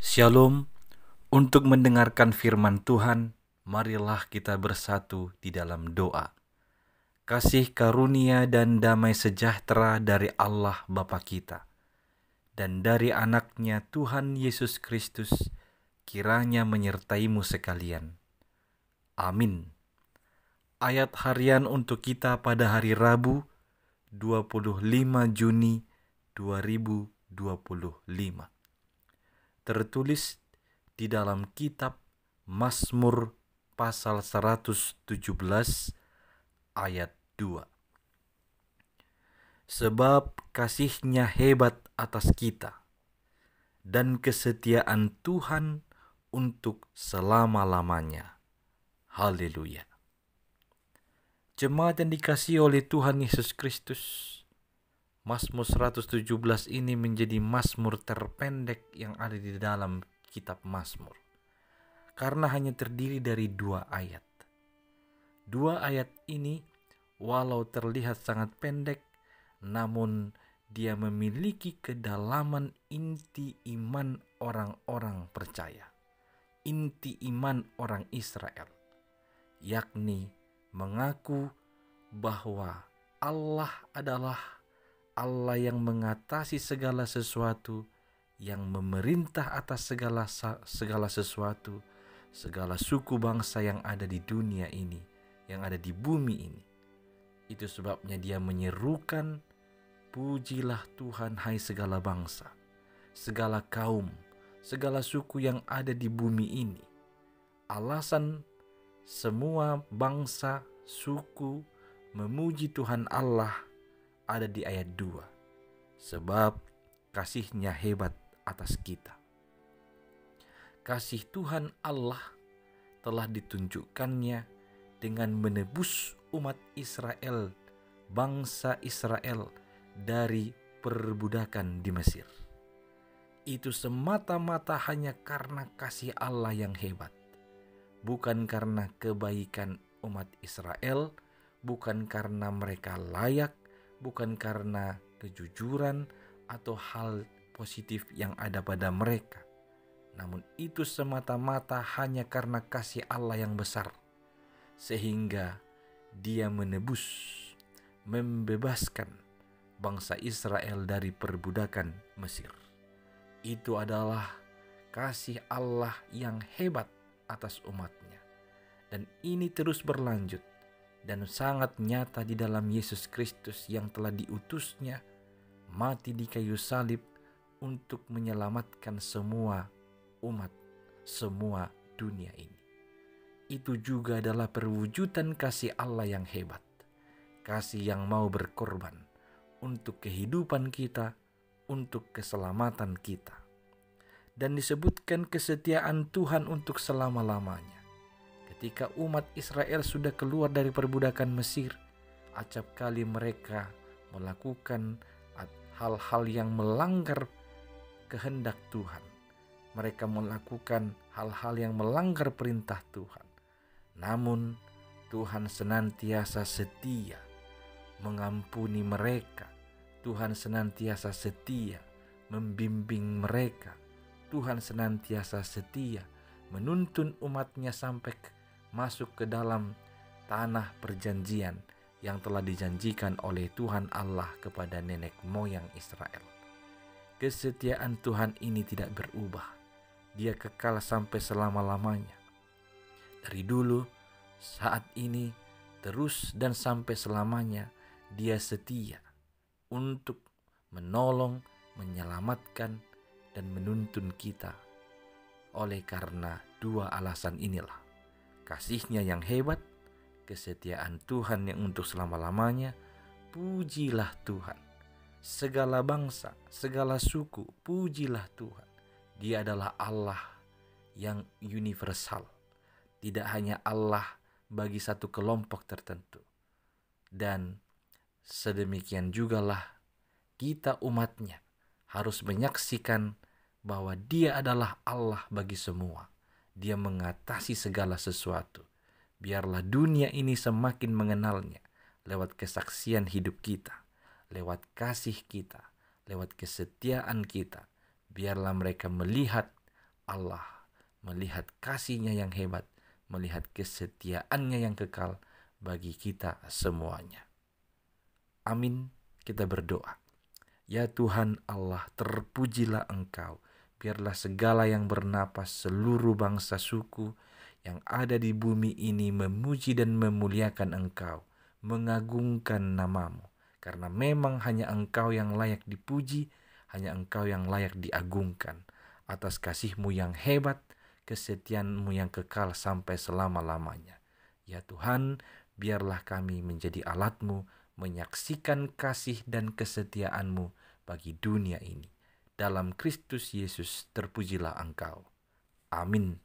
Shalom. Untuk mendengarkan firman Tuhan, marilah kita bersatu di dalam doa. Kasih karunia dan damai sejahtera dari Allah Bapa kita dan dari anaknya Tuhan Yesus Kristus kiranya menyertaimu sekalian. Amin. Ayat harian untuk kita pada hari Rabu 25 Juni 2025. Tertulis di dalam kitab Mazmur pasal 117 ayat 2. Sebab kasih-Nya hebat atas kita, dan kesetiaan Tuhan untuk selama-lamanya. Haleluya. Jemaat yang dikasihi oleh Tuhan Yesus Kristus, Mazmur 117 ini menjadi mazmur terpendek yang ada di dalam kitab Mazmur. Karena hanya terdiri dari 2 ayat. 2 ayat ini walau terlihat sangat pendek, namun dia memiliki kedalaman inti iman orang-orang percaya. Inti iman orang Israel, yakni mengaku bahwa Allah adalah Allah yang mengatasi segala sesuatu, yang memerintah atas segala sesuatu, segala suku bangsa yang ada di dunia ini, yang ada di bumi ini. Itu sebabnya dia menyerukan, pujilah Tuhan hai segala bangsa, segala kaum, segala suku yang ada di bumi ini. Alasan semua bangsa, suku memuji Tuhan Allah ada di ayat 2. Sebab kasih-Nya hebat atas kita. Kasih Tuhan Allah telah ditunjukkannya dengan menebus umat Israel, bangsa Israel dari perbudakan di Mesir. Itu semata-mata hanya karena kasih Allah yang hebat. Bukan karena kebaikan umat Israel, bukan karena mereka layak, bukan karena kejujuran atau hal positif yang ada pada mereka. Namun itu semata-mata hanya karena kasih Allah yang besar, sehingga dia menebus, membebaskan bangsa Israel dari perbudakan Mesir. Itu adalah kasih Allah yang hebat atas umatnya. Dan ini terus berlanjut dan sangat nyata di dalam Yesus Kristus yang telah diutusnya mati di kayu salib untuk menyelamatkan semua umat, semua dunia ini. Itu juga adalah perwujudan kasih Allah yang hebat, kasih yang mau berkorban untuk kehidupan kita, untuk keselamatan kita. Dan disebutkan kesetiaan Tuhan untuk selama-lamanya. Ketika umat Israel sudah keluar dari perbudakan Mesir, acap kali mereka melakukan hal-hal yang melanggar kehendak Tuhan. Mereka melakukan hal-hal yang melanggar perintah Tuhan. Namun Tuhan senantiasa setia mengampuni mereka. Tuhan senantiasa setia membimbing mereka. Tuhan senantiasa setia menuntun umatnya sampai masuk ke dalam tanah perjanjian yang telah dijanjikan oleh Tuhan Allah kepada nenek moyang Israel. Kesetiaan Tuhan ini tidak berubah. Dia kekal sampai selama-lamanya. Dari dulu, saat ini, terus dan sampai selamanya dia setia untuk menolong, menyelamatkan, dan menuntun kita. Oleh karena 2 alasan inilah, kasih-Nya yang hebat, kesetiaan Tuhan yang untuk selama-lamanya, pujilah Tuhan. Segala bangsa, segala suku, pujilah Tuhan. Dia adalah Allah yang universal. Tidak hanya Allah bagi satu kelompok tertentu. Dan sedemikian jugalah kita umatnya harus menyaksikan bahwa dia adalah Allah bagi semua. Dia mengatasi segala sesuatu. Biarlah dunia ini semakin mengenalnya lewat kesaksian hidup kita, lewat kasih kita, lewat kesetiaan kita. Biarlah mereka melihat Allah melihat kasih-Nya yang hebat, melihat kesetiaan-Nya yang kekal bagi kita semuanya. Amin. Kita berdoa. Ya Tuhan Allah, terpujilah Engkau. Biarlah segala yang bernapas, seluruh bangsa suku yang ada di bumi ini memuji dan memuliakan Engkau, mengagungkan nama-Mu. Karena memang hanya Engkau yang layak dipuji, hanya Engkau yang layak diagungkan. Atas kasih-Mu yang hebat, kesetiaan-Mu yang kekal sampai selama-lamanya. Ya Tuhan, biarlah kami menjadi alat-Mu, menyaksikan kasih dan kesetiaan-Mu bagi dunia ini. Dalam Kristus Yesus terpujilah Engkau. Amin.